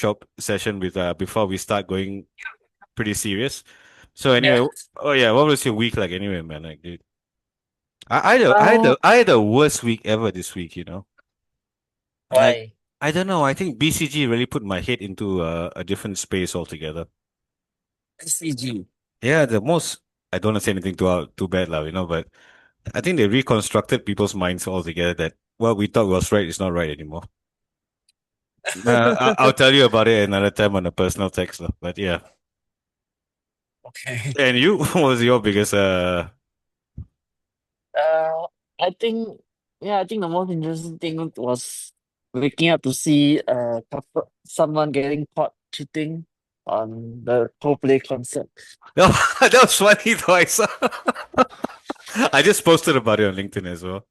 shop session with before we start going pretty serious. So Yeah. anyway, oh yeah, what was your week like anyway, man? Like, dude, I had a, I had Uh, the I had the worst week ever this week, you know. Like, why? I don't know. I think BCG really put my head into a different space altogether. SCG. Yeah, the most. I don't want to say anything too bad, lah, but I think they reconstructed people's minds altogether that what we thought was right is not right anymore. I'll tell you about it another time on a personal text, lah. But yeah. Okay. And you, what was your biggest Uh, I think, I think the most interesting thing was waking up to see someone getting caught cheating on the Coldplay concert. No, that was funny though. I saw. I just posted about it on LinkedIn as well.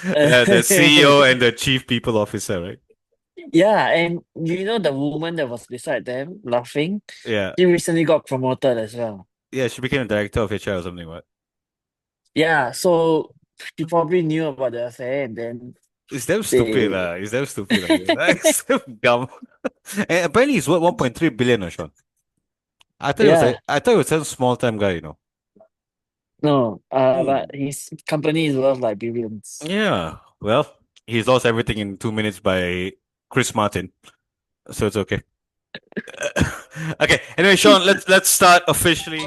The CEO and the chief people officer, right? Yeah, and you know the woman that was beside them laughing, Yeah, she recently got promoted as well. yeah. She became a director of HR or something. What? Yeah, so she probably knew about the affair and then It's damn stupid, they lah. It's damn stupid, lah. That's so dumb. And apparently, he's worth 1.3 billion, Sean. yeah. I thought it was some small time guy, you know. No, Hmm. but his company is worth like billions. Yeah. Well, he's lost everything in 2 minutes by Chris Martin, so it's okay. Okay. Anyway, Sean, let's start officially.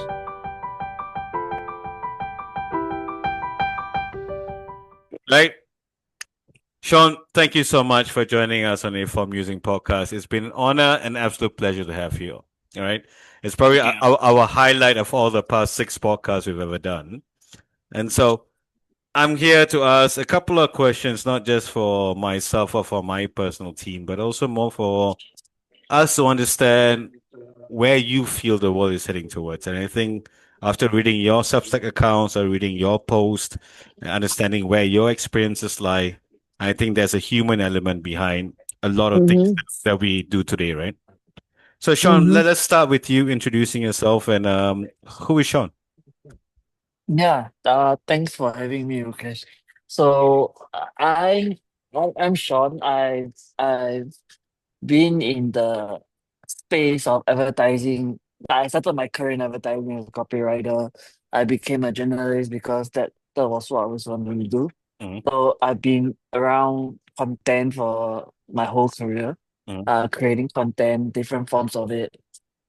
Right. Sean, thank you so much for joining us on the Inform Musing podcast. It's been an honor and absolute pleasure to have you. All right. It's probably Thank you. our highlight of all the past six podcasts we've ever done. And so I'm here to ask a couple of questions, not just for myself or for my personal team, but also more for us to understand where you feel the world is heading towards. And I think after reading your Substack accounts or reading your post and understanding where your experiences lie, I think there's a human element behind a lot of things Mm-hmm. that we do today, right? So, Sean, Mm-hmm. let's start with you introducing yourself and who is Sean? Yeah, thanks for having me, Rukesh. So I'm Shawn. I've been in the space of advertising. I started my career in advertising as a copywriter. I became a journalist because that was what I was wanting to do. Mhm, So I've been around content for my whole career, mhm, creating content, different forms of it.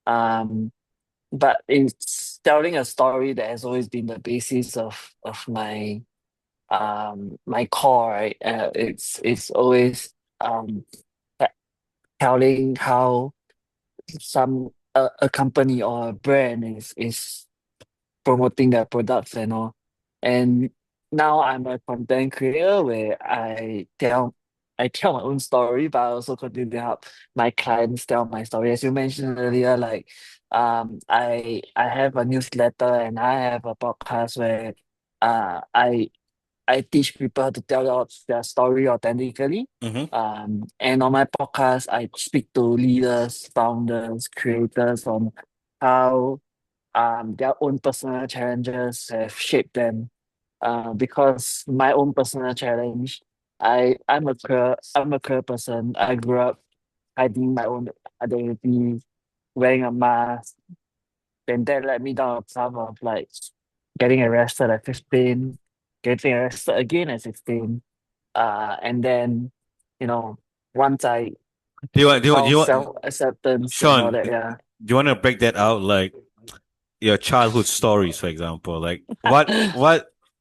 Um, but it's telling a story that has always been the basis of my core, right? It's always te- telling how a company or a brand is promoting their products and all. And now I'm a content creator where I tell my own story, but I also continue to help my clients tell my story. As you mentioned earlier, like I have a newsletter and I have a podcast where I teach people how to tell their story authentically. mhm. And on my podcast, I speak to leaders, founders, creators on how their own personal challenges have shaped them. Because my own personal challenge, I'm a queer person. I grew up hiding my own identity, wearing a mask, and that led me down a path of like getting arrested at 15, getting arrested again at 16. And then, you know, once I Do found you want, self-acceptance and all Sean, that, do yeah. you want to break that out like your childhood stories, for example? Like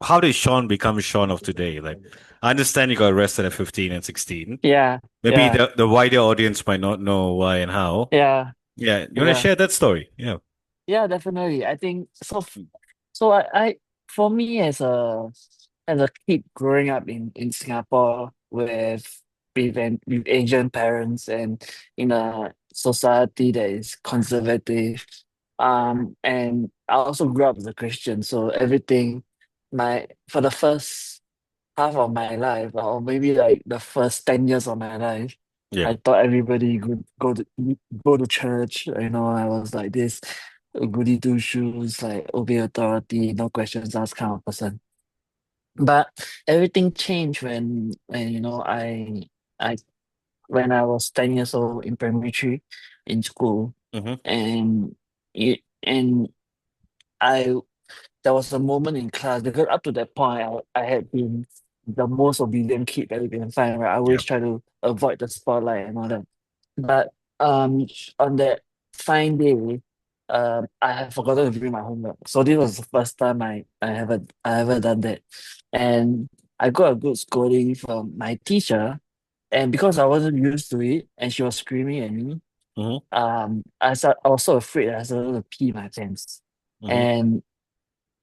how did Sean become Sean of today? Like, I understand you got arrested at 15 and 16. Yeah, Maybe yeah, the wider audience might not know why and how. yeah, Yeah, you want to yeah. share that story? Yeah. Yeah, definitely. I think so. So I for me as a kid growing up in Singapore with Asian parents and in a society that is conservative, and I also grew up as a Christian. So everything, my for the first half of my life, or maybe like the first 10 years of my life, Yeah. I thought everybody could go to church. You know, I was like this goody two shoes, like obey authority, no questions asked kind of person. But everything changed when you know I when I was 10 years old in primary three in school, Mm-hmm. and and I there was a moment in class because up to that point I had been the most obedient kid that you can find. Right, I Yeah. always try to avoid the spotlight and all that. But um, on that fine day, I had forgotten to bring my homework. So this was the first time I ever done that, and I got a good scolding from my teacher. And because I wasn't used to it, and she was screaming at me, Mm-hmm. I was so afraid that I started to pee my pants. Mm-hmm.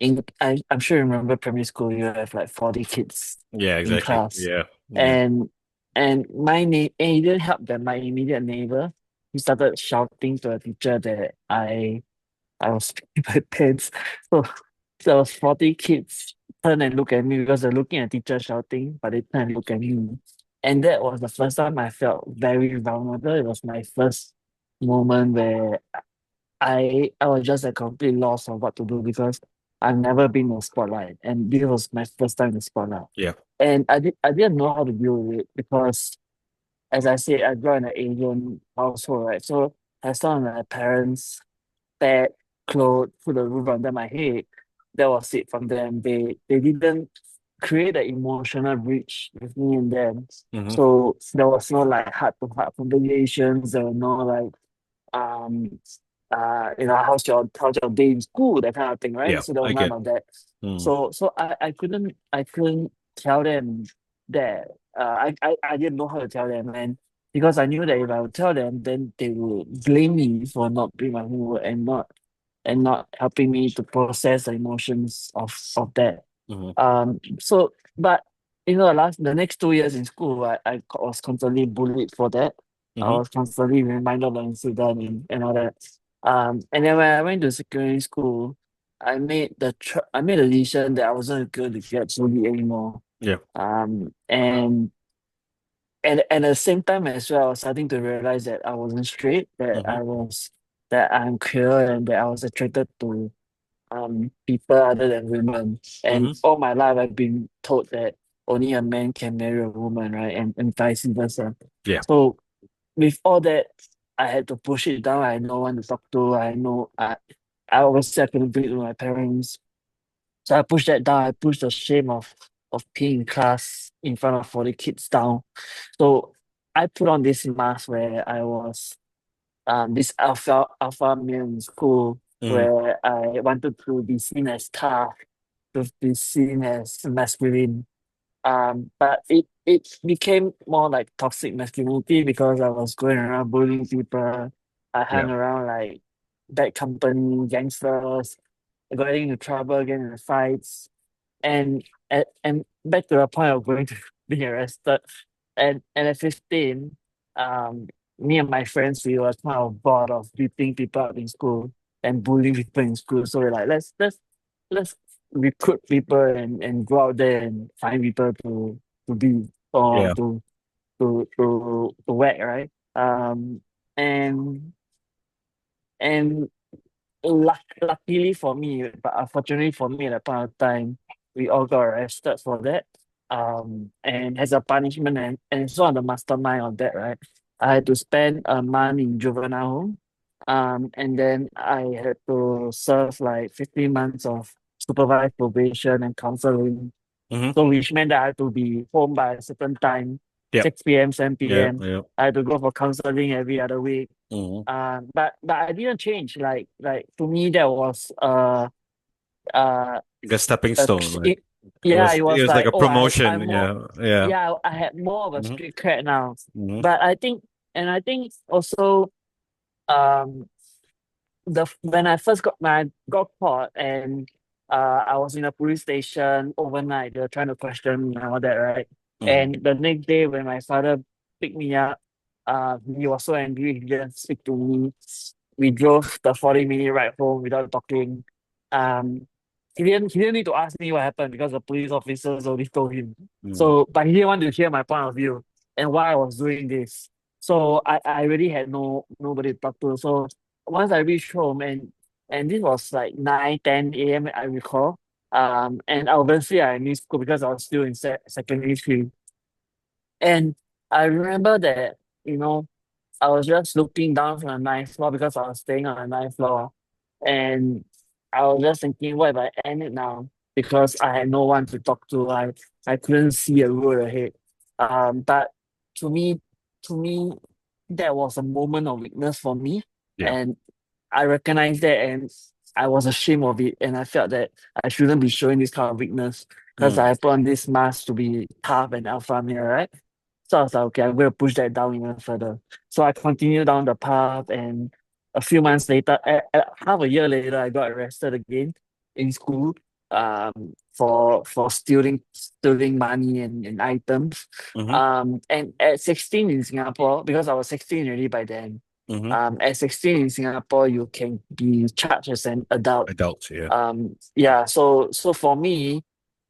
And I'm sure you remember primary school, you have like 40 kids Yeah, in exactly. class. Yeah. Yeah. And my name and it didn't help that my immediate neighbor, he started shouting to a teacher that I was peeing my pants. So there was 40 kids turn and look at me because they're looking at teacher shouting, but they turn and look at me. And that was the first time I felt very vulnerable. It was my first moment where I was just a complete loss of what to do because I've never been in the spotlight, and this was my first time in the spotlight. Yeah. And I didn't know how to deal with it because, as I said, I grew up in an Asian household, right? So I saw my parents bed, clothes, put a roof under my head. That was it from them. They didn't create an emotional bridge with me and them. Mm-hmm. So there was no like heart to heart conversations. There were no like um how's your day in school, that kind of thing, right? Yeah. So there was I none get. of that. Mm. So I couldn't tell them that I didn't know how to tell them, and because I knew that if I would tell them, then they would blame me for not doing my homework and not helping me to process the emotions of that. Mm-hmm. But the next 2 years in school, was constantly bullied for that. I Mm-hmm. was constantly reminded of the incident and all that. And then when I went to secondary school, I made a decision that I wasn't going to get bullied anymore. Yeah. Um, and and at the same time as well, I was starting to realize that I wasn't straight, Mm-hmm. that I'm queer, and that I was attracted to people other than women. And Mm-hmm. all my life I've been told that only a man can marry a woman, right? And vice versa. Yeah. So with all that, I had to push it down. I had no one to talk to. I obviously I couldn't bring it to my parents. So I pushed that down. I pushed the shame of peeing in class in front of 40 kids down. So I put on this mask where I was this alpha male in school, Mm-hmm. where I wanted to be seen as tough, to be seen as masculine. But it became more like toxic masculinity because I was going around bullying people. I Yeah. hung around like bad company, gangsters, getting into trouble, getting into fights, and back to the point of going to being arrested. And at 15, um, me and my friends, we were kind of bored of beating people up in school and bullying people in school. So we're like, let's recruit people and go out there and find people to be or Yeah. to whack, right? And and luckily for me, but unfortunately for me at that point of time, we all got arrested for that. And as a punishment, and so on the mastermind of that, right? I had to spend a month in juvenile home. And then I had to serve like 15 months of supervised probation and counseling. Mm-hmm. So which meant that I had to be home by a certain time, Yep. 6 p.m., 7 Yep. p.m. Yep. I had to go for counseling every other week. Mm-hmm. But I didn't change. Like to me, that was uh Like a stepping a stone, like it, yeah, it it was was like like, a oh, promotion. I'm more, Yeah. Yeah. yeah, I had more of a Mm-hmm. street cred now. Mm-hmm. But I think also um when I got caught, and I was in a police station overnight. They were trying to question me and all that, right? Mm-hmm. And the next day when my father picked me up, he was so angry he didn't speak to me. We drove the 40-minute ride home without talking. Um he didn't need to ask me what happened because the police officers already told him. Mm-hmm. So but he didn't want to hear my point of view and why I was doing this. So I really had nobody to talk to. So once I reached home, and this was like 9, 10 a.m. I recall. And obviously I missed school because I was still in secondary school. And I remember that you know, I was just looking down from the ninth floor because I was staying on the ninth floor. And I was just thinking, what if I end it now? Because I had no one to talk to. I couldn't see a road ahead. But to me, to me, that was a moment of weakness for me. Yeah. And I recognized that and I was ashamed of it. And I felt that I shouldn't be showing this kind of weakness because Mm. I put on this mask to be tough and alpha male, right? So I was like, okay, I'm going to push that down even further. So I continued down the path, and a few months later, half a year later, I got arrested again in school for stealing money and items. Mm-hmm. And at 16 in Singapore, because I was 16 already by then, Mm-hmm. at 16 in Singapore, you can be charged as an adult. Adults, yeah. Yeah, so for me,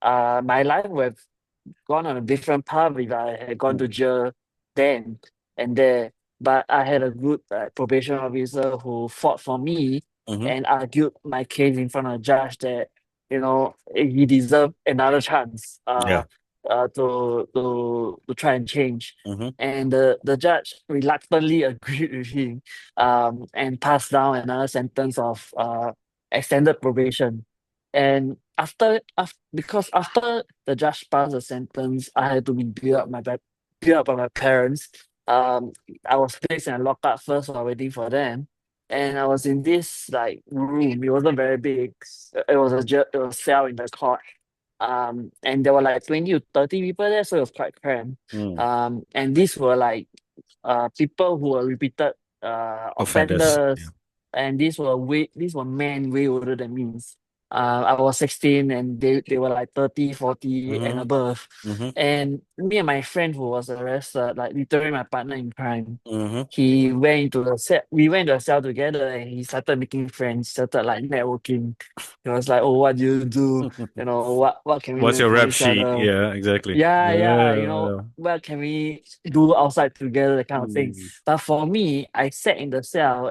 my life would have gone on a different path if I had gone to Mm. jail then and there. But I had a good probation officer who fought for me Mm-hmm. and argued my case in front of a judge that, he deserved another chance Yeah. to try and change. Mm-hmm. And the judge reluctantly agreed with him and passed down another sentence of extended probation. And because after the judge passed the sentence, I had to be built up by my parents. I was placed in a lockup first while waiting for them, and I was in this like room. It wasn't very big. It was a cell in the court. And there were like 20 to 30 people there, so it was quite cramped. Mm. And these were like people who were repeated Offenders. Yeah. offenders, and these were men way older than me. I was 16 and they were like 30, 40 and Mm-hmm. above. Mm-hmm. And me and my friend who was arrested, like literally my partner in crime, Mm-hmm. he went into the cell. We went to a cell together, and he started making friends, started like networking. He was like, "Oh, what do you do? What can we What's learn your from rap each sheet? other? Yeah, exactly. Yeah, yeah, Yeah. what can we do outside together, that kind of thing." Mm. But for me, I sat in the cell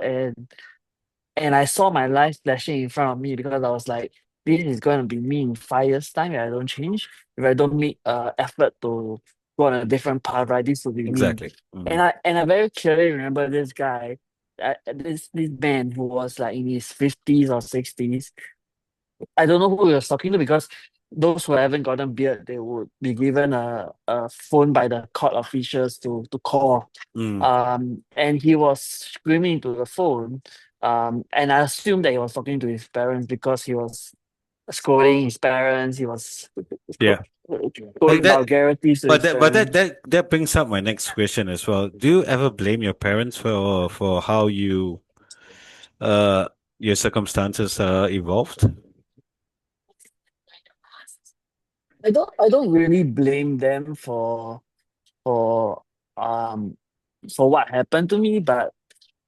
and I saw my life flashing in front of me because I was like, this is going to be me in 5 years' time if I don't change, if I don't make effort to go on a different path, right? This will be me. Exactly. And Mm. I very clearly remember this guy, this man who was like in his 50s or 60s. I don't know who he was talking to because those who haven't gotten beard, they would be given a phone by the court officials to call. Mm. And he was screaming into the phone. And I assumed that he was talking to his parents because he was scolding his parents. He was Yeah. Like throwing that. vulgarities to But his that parents. that brings up my next question as well. Do you ever blame your parents for how uh your circumstances evolved? I don't really blame them for um for what happened to me, but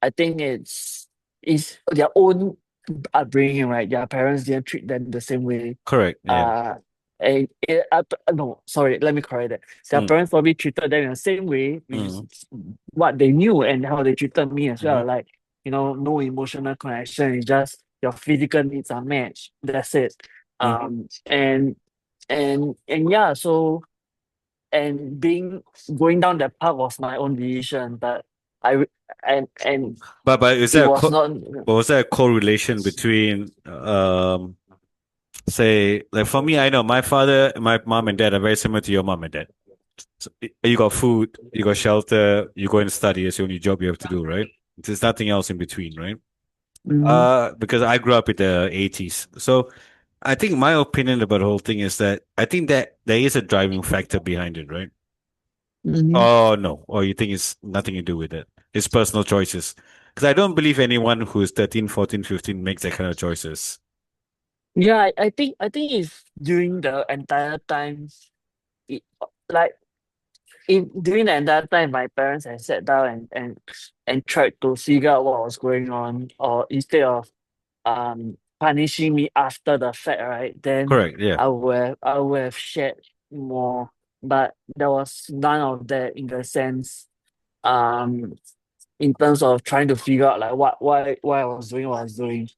I think it's their own upbringing, right? Their parents didn't treat them the same way. Correct. Yeah. Uh, no, sorry, let me correct that. Their Mm. parents probably treated them in the same way, which is Mm. what they knew and how they treated me as Mm-hmm. well. Like, no emotional connection. It's just your physical needs are matched. That's it. Mm-hmm. And yeah, so and being going down that path was my own decision, but I re- and But is it there a was not. was there a correlation between say like for me I know my father, my mom and dad are very similar to your mom and dad. So you got food, you got shelter, you go and study. It's the only job you have to do, right? There's nothing else in between, right? Mhm, Because I grew up in the 80s. So I think my opinion about the whole thing is that I think that there is a driving factor behind it, right? mhm. Oh no. Or you think it's nothing to do with it. It's personal choices. Because I don't believe anyone who is 13, 14, 15 makes that kind of choices. Yeah, I think if during the entire time, it, like during the entire time, my parents had sat down and tried to figure out what was going on, or instead of punishing me after the fact, right? Then Correct. Yeah. I would have shared more, but there was none of that in the sense, um, in terms of trying to figure out like why I was doing what I was doing.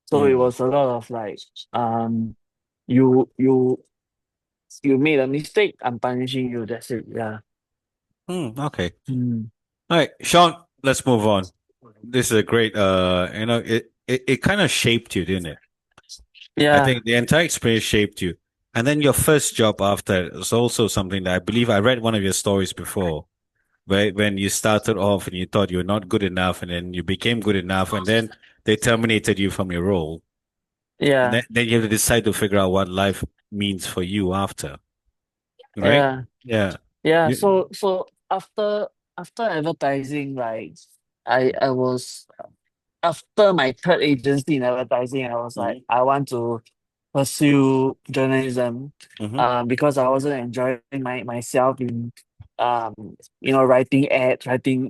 So it Mm. was a lot of like, you you you made a mistake, I'm punishing you. That's it. Yeah. Mm, okay. Mm. All right, Sean, let's move on. This is a great, it kind of shaped you, didn't it? I Yeah, think the entire experience shaped you. And then your first job after was also something that I believe I read one of your stories before, where when you started off and you thought you were not good enough, and then you became good enough, and then they terminated you from your role. And yeah, then you have to decide to figure out what life means for you after, right? yeah, Yeah. yeah. You, So after advertising, like I was after my third agency in advertising, I was like, hmm I want to pursue journalism, hmm because I wasn't enjoying myself in um writing ads,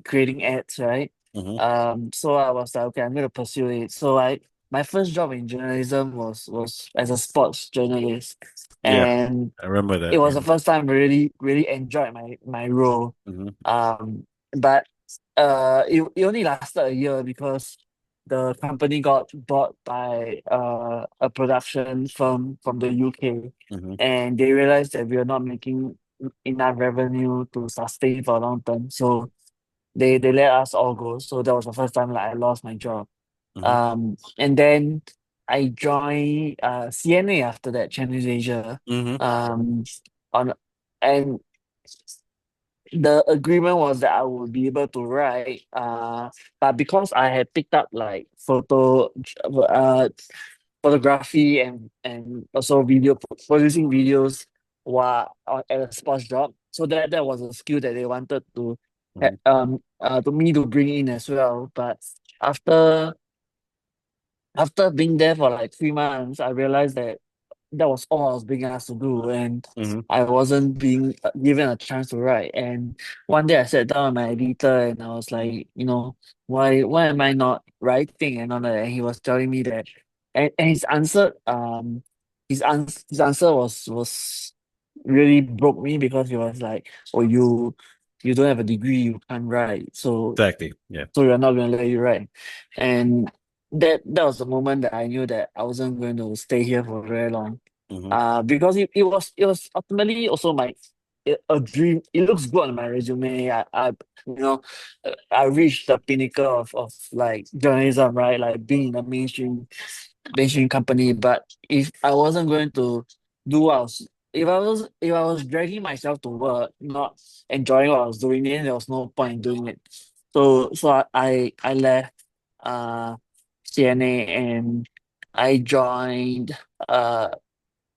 creating ads, right? hmm So I was like, okay, I'm gonna pursue it. So I my first job in journalism was as a sports journalist, Yeah, and I remember it that. was Yeah. the first time I really enjoyed my role. hmm But it only lasted a year because the company got bought by a production firm from the UK, hmm and they realized that we were not making enough revenue to sustain for a long term. So they let us all go. So that was the first time like I lost my job. hmm And then I joined CNA after that, Channel Asia. hmm Um, on and the agreement was that I would be able to write, but because I had picked up like photography and also producing videos while at a sports job, so that was a skill that they wanted hmm to me to bring in as well. But after after being there for like 3 months, I realized that that was all I was being asked to do, and hmm I wasn't being given a chance to write. And one day I sat down with my editor and I was like, why am I not writing and all that? And he was telling me that, and his answer was really broke me because he was like, oh, you don't have a degree, you can't write, Exactly. Yeah. so you're not gonna let you write. And that was the moment that I knew that I wasn't going to stay here for very long. hmm Because it was ultimately also a dream. It looks good on my resume. You know I reached the pinnacle of like journalism, right? Like being in a mainstream company. But if I wasn't going to do what I was if I was dragging myself to work, not enjoying what I was doing, then there was no point in doing it. So I left uh CNA and I joined uh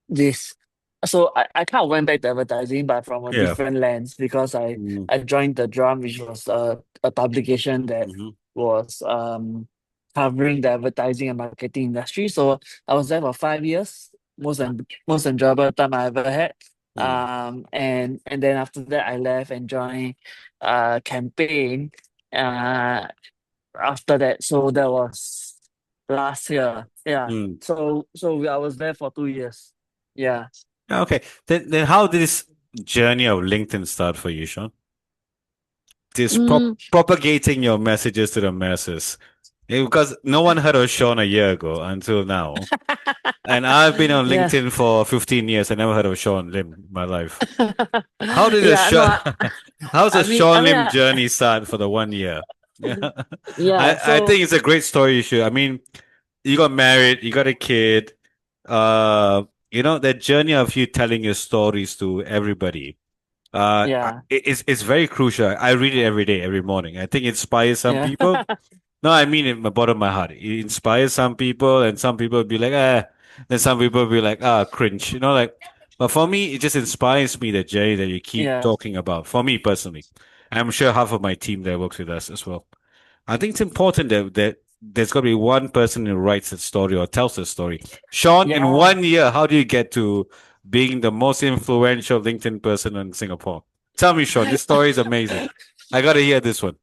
this I kind of went back to advertising but from a Yeah. different lens because hmm I joined the Drum, which was a publication that hmm was covering the advertising and marketing industry. So I was there for 5 years, most enjoyable time I ever had. And then after that I left and joined campaign uh after that. So that was last year. Yeah. Mm. I was there for 2 years. Yeah. Okay. Then how did this journey of LinkedIn start for you, Sean? This Mm, propagating your messages to the masses. Because no one heard of Sean a year ago until now. And I've been on yeah. LinkedIn for 15 years. I never heard of Sean Lim in my life. How did the Yeah, no, how's the I Sean mean, Lim journey start for the 1 year? Yeah. yeah. I think it's a great story you should. I mean, you got married, you got a kid. That journey of you telling your stories to everybody. Yeah, It's very crucial. I read it every day, every morning. I think it inspires some yeah, people. No, I mean it in the bottom of my heart. It inspires some people, and some people be like, ah. Then some people be like, ah, cringe. But for me, it just inspires me the journey that you keep yeah, talking about. For me personally, I'm sure half of my team that works with us as well. I think it's important that there's got to be one person who writes the story or tells the story. Sean, in yeah. 1 year, how do you get to being the most influential LinkedIn person in Singapore? Tell me, Sean. This story is amazing. I got to hear this one.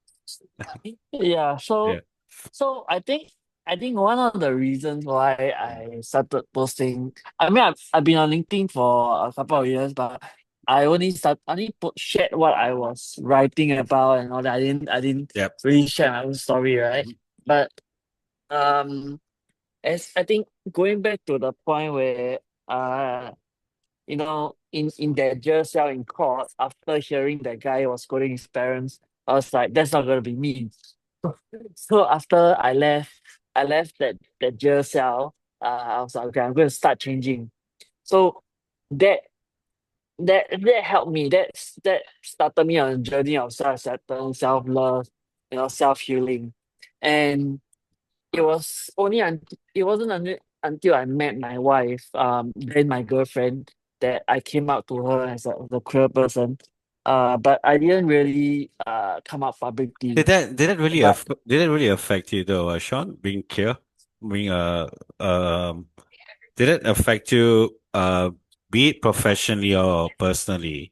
Yeah. Yeah. So I think one of the reasons why I started posting, I mean, I've been on LinkedIn for a couple of years, but shared what I was writing about and all that. I didn't Yep. really share my own story, right? But um, as I think going back to the point where in that jail cell in court after hearing that guy was scolding his parents I was like, that's not gonna be me. So after I left that jail cell. I was like, okay, I'm going to start changing. So that that helped me. That started me on a journey of self acceptance, self love, self healing, and it was only it wasn't until I met my wife, then my girlfriend, that I came out to her as a queer person. But I didn't really come out publicly. But did that really affect you though, Sean, being queer? Being um did it affect you be it professionally or personally?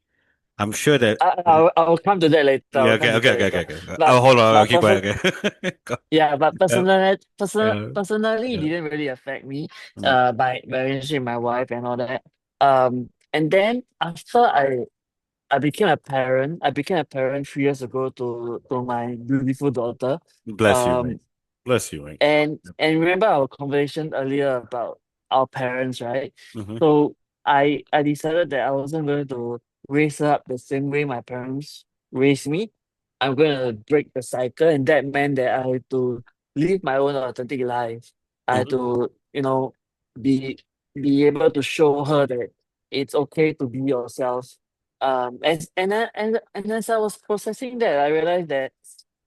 I'm sure that I'll come to that later. yeah, I'll come to that later. okay. But Oh, hold on, but keep person quiet, okay. yeah, but Yeah, yeah, personally, it yeah. didn't really affect me. Mm. My relationship with my wife and all that. And then after I became a parent. I became a parent 3 years ago to my beautiful daughter. Bless you, mate. Um, Bless you, mate. and remember our conversation earlier about our parents, right? Mm-hmm. So I decided that I wasn't going to raise her up the same way my parents raised me. I'm going to break the cycle, and that meant that I had to live my own authentic life. I had Mm-hmm. to, be be able to show her that it's okay to be yourself. And as I was processing that, I realized that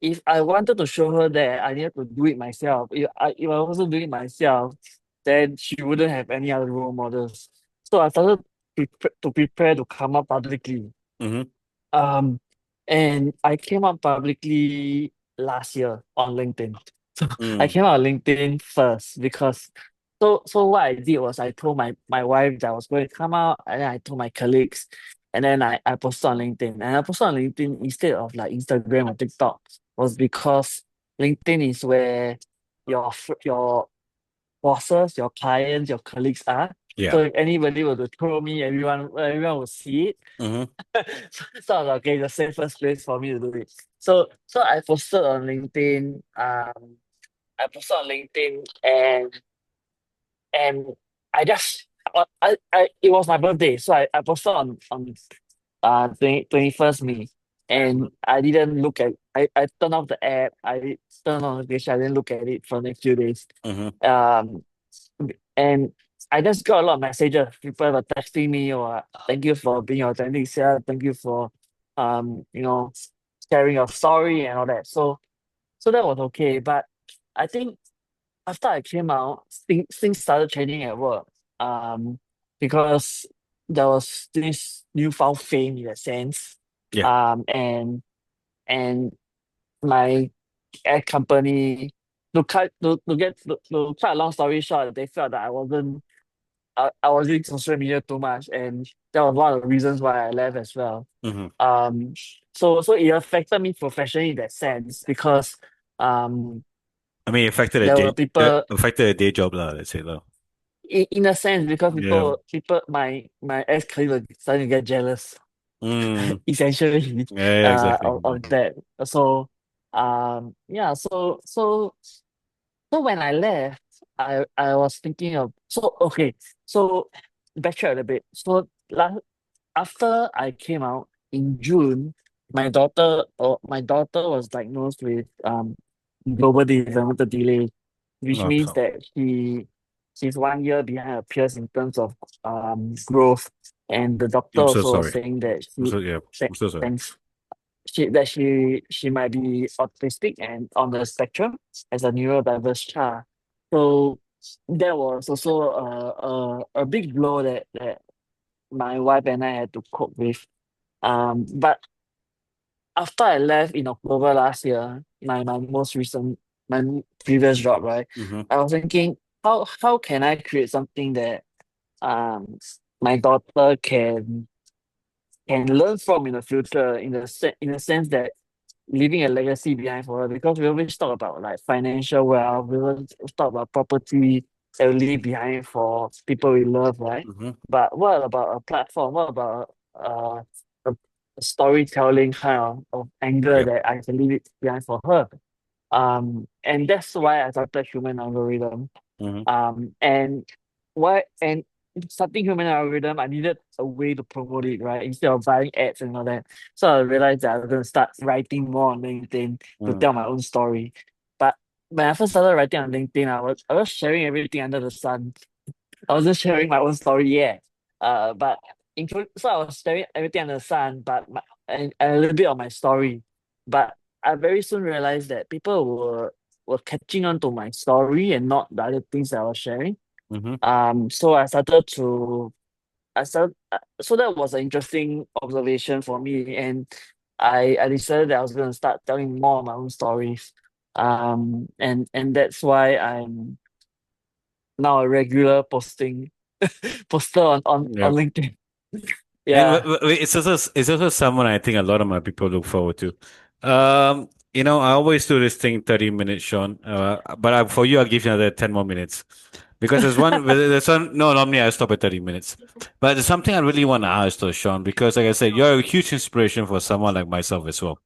if I wanted to show her that, I needed to do it myself. If I wasn't doing it myself, then she wouldn't have any other role models. So I started to prepare to come up publicly. Mm-hmm. Um, and I came out publicly last year on LinkedIn. So I Mm. came out on LinkedIn first because so what I did was I told my wife that I was going to come out, and then I told my colleagues, and then I posted on LinkedIn. And I posted on LinkedIn instead of like Instagram or TikTok, was because LinkedIn is where your bosses, your clients, your colleagues are. Yeah. So if anybody were to throw me, everyone will see it. Mm-hmm. So I was like, okay, the safest place for me to do it. So I posted on LinkedIn. I posted on LinkedIn, and I just it was my birthday, so I posted on 21st May, and I didn't look at I turned off the app. I turned on notification. I didn't look at it for the next few days. Mm-hmm. Um, and I just got a lot of messages. People were texting me, or thank you for being authentic, self. Thank you for um, you know, sharing your story and all that. So that was okay. But I think after I came out, things started changing at work. Um, because there was this newfound fame in a sense. Yeah. And and my ad company, to cut a long story short, they felt that I was using social media too much, and that was one of the reasons why I left as well. Mm-hmm. Um, so it affected me professionally in that sense because um I mean, there were people affected a day job, lah, let's say, lah. in a sense because Yeah. my ex colleagues were starting to get jealous Mm. essentially Yeah, exactly. of that. So yeah, so when I left, I was thinking of so okay. So backtrack a little bit. So after I came out in June, my daughter was diagnosed with global developmental delay, which Oh, means so, that she's 1 year behind her peers in terms of growth. And the doctor I'm so also was sorry. saying that I'm so yeah. th- I'm so sorry. thanks she might be autistic and on the spectrum as a neurodiverse child. So that was also a big blow that my wife and I had to cope with. But after I left in October last year, my most recent my previous job, right? Mm-hmm. I was thinking, how can I create something that um my daughter can learn from in the future, in the sense that leaving a legacy behind for her, because we always talk about like financial wealth, we always talk about property that we leave behind for people we love, right? Mm-hmm. But what about a platform? What about a storytelling kind of angle Yeah. that I can leave it behind for her? And that's why I started human algorithm. Mm-hmm. And why and starting human algorithm, I needed a way to promote it, right? Instead of buying ads and all that. So I realized that I was going to start writing more on LinkedIn to Mm. tell my own story. But when I first started writing on LinkedIn, I was sharing everything under the sun. I wasn't sharing my own story yet. But so I was sharing everything under the sun, and a little bit of my story. But I very soon realized that people were catching on to my story and not the other things that I was sharing. Mm-hmm. So I started to I started so that was an interesting observation for me, and I decided that I was gonna start telling more of my own stories. And that's why I'm now a regular poster on Yep. LinkedIn. And Yeah. it's also someone I think a lot of my people look forward to. I always do this thing 30 minutes, Sean. But for you, I'll give you another 10 more minutes. Because there's one, no, normally I stop at 30 minutes. But there's something I really want to ask though, Sean, because like I said, you're a huge inspiration for someone like myself as well.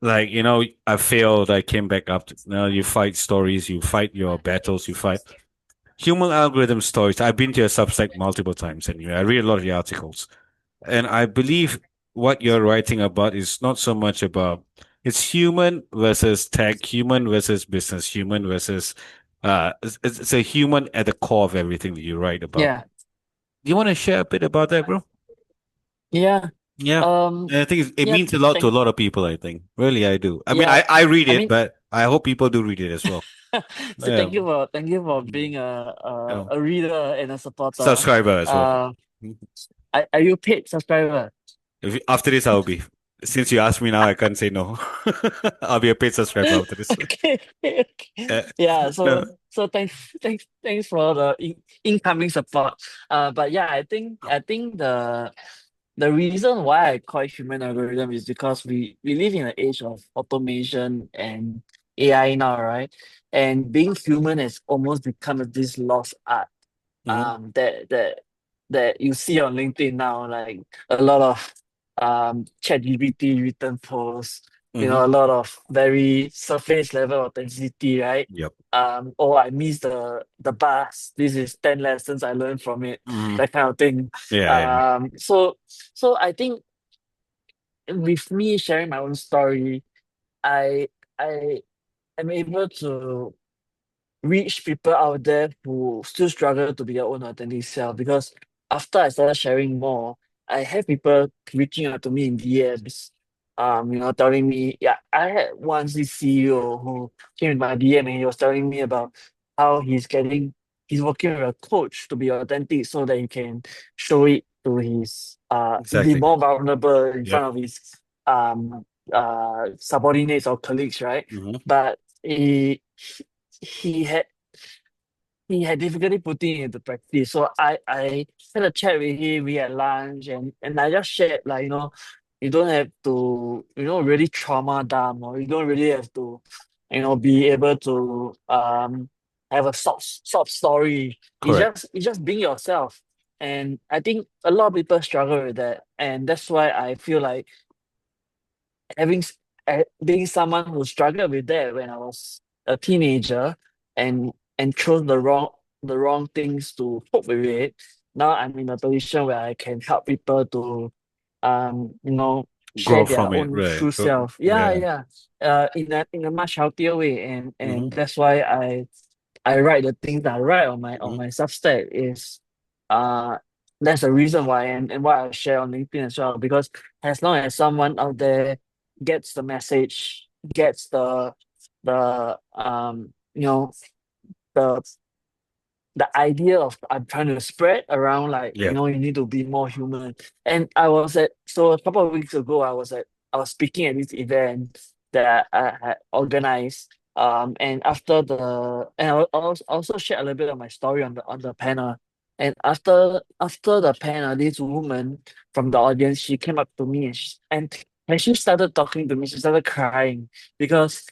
Like, I failed, I came back up. You fight stories, you fight your battles, you fight human algorithm stories. I've been to your Substack multiple times and I read a lot of your articles. And I believe what you're writing about is not so much about it's human versus tech, human versus business, human versus it's a human at the core of everything that you write about. Yeah. Do you want to share a bit about that, bro? Yeah. Yeah. Um, And I think it yeah, means a lot to thank a lot of people, I think. Really, I do. I mean, yeah. I read I it, mean, but I hope people do read it as well. so Yeah. thank you for Mm. being a, Yeah. a, a reader and a supporter. Subscriber as well. Uh, Mhm. are you paid subscriber? After this, I'll be. Since you asked me now, I can't say no. I'll be a paid subscriber after this. Okay, okay. Uh, Yeah, no. so thanks for the incoming support. But yeah, I think the reason why I call it human algorithm is because we live in an age of automation and AI now, right? And being human has almost become this lost art Mhm. that you see on LinkedIn now, like a lot of ChatGPT written posts, Mhm. a lot of very surface level authenticity, right? Yep. Oh, I missed the bus. This is 10 lessons I learned from it, Mhm. that kind of thing. Yeah, yeah. So I think with me sharing my own story, I I am able to reach people out there who still struggle to be their own authentic self. Because after I started sharing more, I had people reaching out to me in DMs, telling me, yeah, I had once this CEO who came in my DM and he was telling me about how he's working with a coach to be authentic so that he can show it to be Exactly. more vulnerable in Yep. front of his um subordinates or colleagues, right? Mhm. But he had he had difficulty putting it into practice. So I had a chat with him. We had lunch, and I just shared, like, you don't have to, really trauma dump, or you don't really have to, be able to have a sob story. Correct. It's just being yourself. And I think a lot of people struggle with that. And that's why I feel like being someone who struggled with that when I was a teenager, and chose the wrong things to cope with it. Now I'm in a position where I can help people to share Grow their from it, own right? true self. Yeah, Yeah. yeah. In a much healthier way, and Mhm. that's why I write the things that I write on Mhm. my Substack is uh that's the reason why, and why I share on LinkedIn as well. Because as long as someone out there gets the message, gets the the the idea of I'm trying to spread around, like, Yeah. you need to be more human. And so a couple of weeks ago, I was speaking at this event that I had organized. And after and I also shared a little bit of my story on the panel. And after the panel, this woman from the audience, she came up to me, and she started talking to me. She started crying because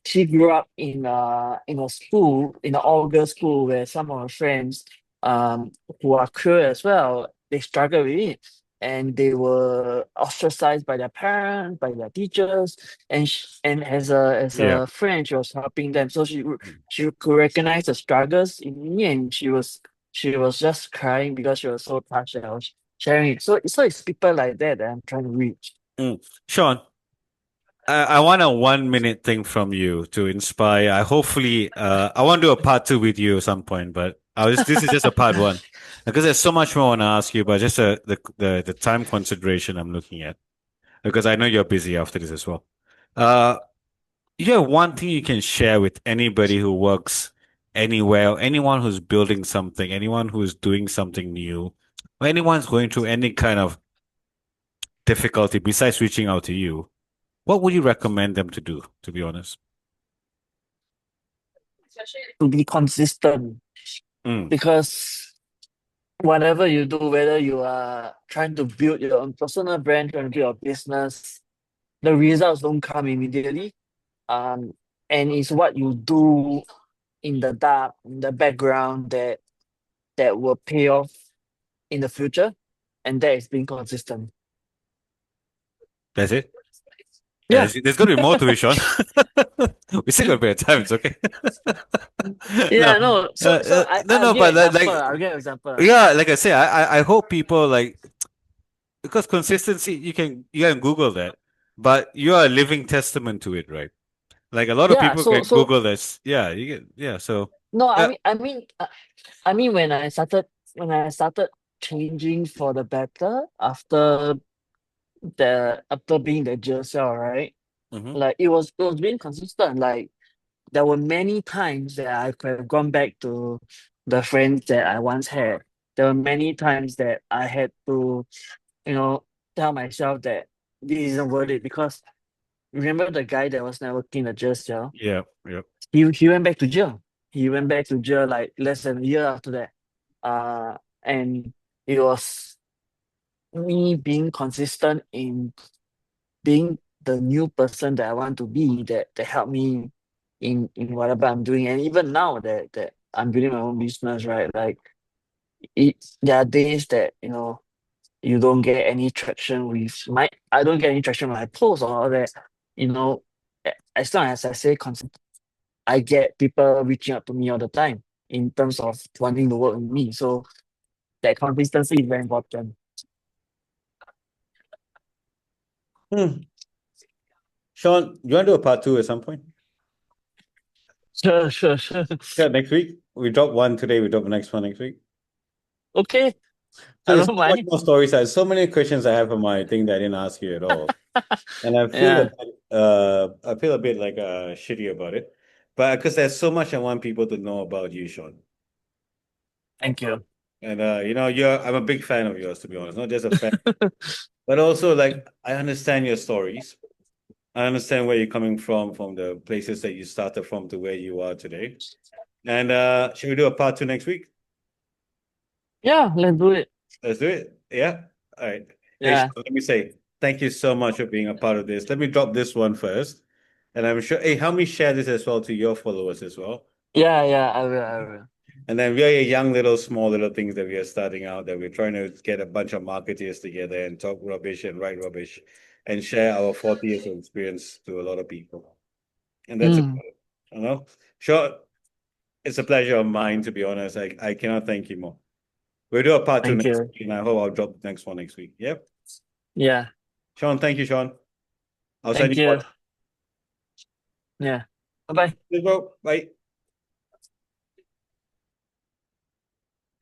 she grew up in a school, in an all-girls school, where some of her friends who are queer as well, they struggle with it, and they were ostracized by their parents, by their teachers. And as Yeah. a friend, she was helping them, so she could recognize the struggles in me, and she was she was just crying because she was so touched that I was sharing it. So it's people like that I'm trying to reach. Mm. Sean, I want a 1 minute thing from you to inspire. I hopefully I want to do a part two with you at some point, but this is just a part one because there's so much more I want to ask you, but just the time consideration I'm looking at because I know you're busy after this as well. Uh, you have one thing you can share with anybody who works anywhere, or anyone who's building something, anyone who's doing something new, or anyone's going through any kind of difficulty besides reaching out to you. What would you recommend them to do, to be honest? To be consistent Mm, because whatever you do, whether you are trying to build your own personal brand, trying to build your business, the results don't come immediately. Um, and it's what you do in the dark, in the background that will pay off in the future, and that is being consistent. that's it. Yeah, There's going to be more to it, Sean. We still got a bit of time. It's okay. No, yeah, no. So I'll no, give but example. I'll give example. yeah, like I say, I hope people like because consistency. You can Google that, but you are a living testament to it, right? Like a lot of Yeah, people so can so Google this. Yeah, you get yeah. So no, yeah. I mean when I started changing for the better after after being the jail cell, right? Hmm. Like it was being consistent. Like there were many times that I could have gone back to the friends that I once had. There were many times that I had to, you know, tell myself that this isn't worth it because remember the guy that was networking the jail cell? Yeah, yeah. He went back to jail. He went back to jail like less than a year after that. And it was me being consistent in being the new person that I want to be that helped me in whatever I'm doing. And even now that I'm building my own business, right? Like there are days that you don't get any traction with my I don't get any traction with my posts or all that. You know, as long as I say consistent, I get people reaching out to me all the time in terms of wanting to work with me. So that consistency is very important. Hmm. Sean, you want to do a part two at some point? Sure, sure, sure. Yeah, next week. We drop one today. We drop the next one next week. Okay, So I there's don't so much mind. more stories. I have so many questions I have on my thing that I didn't ask you at all. And Yeah, I feel a bit like shitty about it. But because there's so much I want people to know about you, Sean. thank you. And I'm a big fan of yours, to be honest. Not just a fan, but also like I understand your stories. I understand where you're coming from the places that you started from to where you are today. And should we do a part two next week? Yeah, let's do it. Let's do it. Yeah. All right. Hey, Yeah, Sean, let me say thank you so much for being a part of this. Let me drop this one first. And I'm sure, hey, help me share this as well to your followers as well. yeah, I will. And then we are a young little, small little things that we are starting out that we're trying to get a bunch of marketeers together and talk rubbish and write rubbish and share our 40 years of experience to a lot of people. And that's about Mm, it. You know? Sure. It's a pleasure of mine, to be honest. I cannot thank you more. We'll do a part two thank next you. week, and I hope I'll drop the next one next week. Yep. Yeah, Sean, thank you, Sean. I'll send thank you one. you. Yeah. Bye bye. Bye.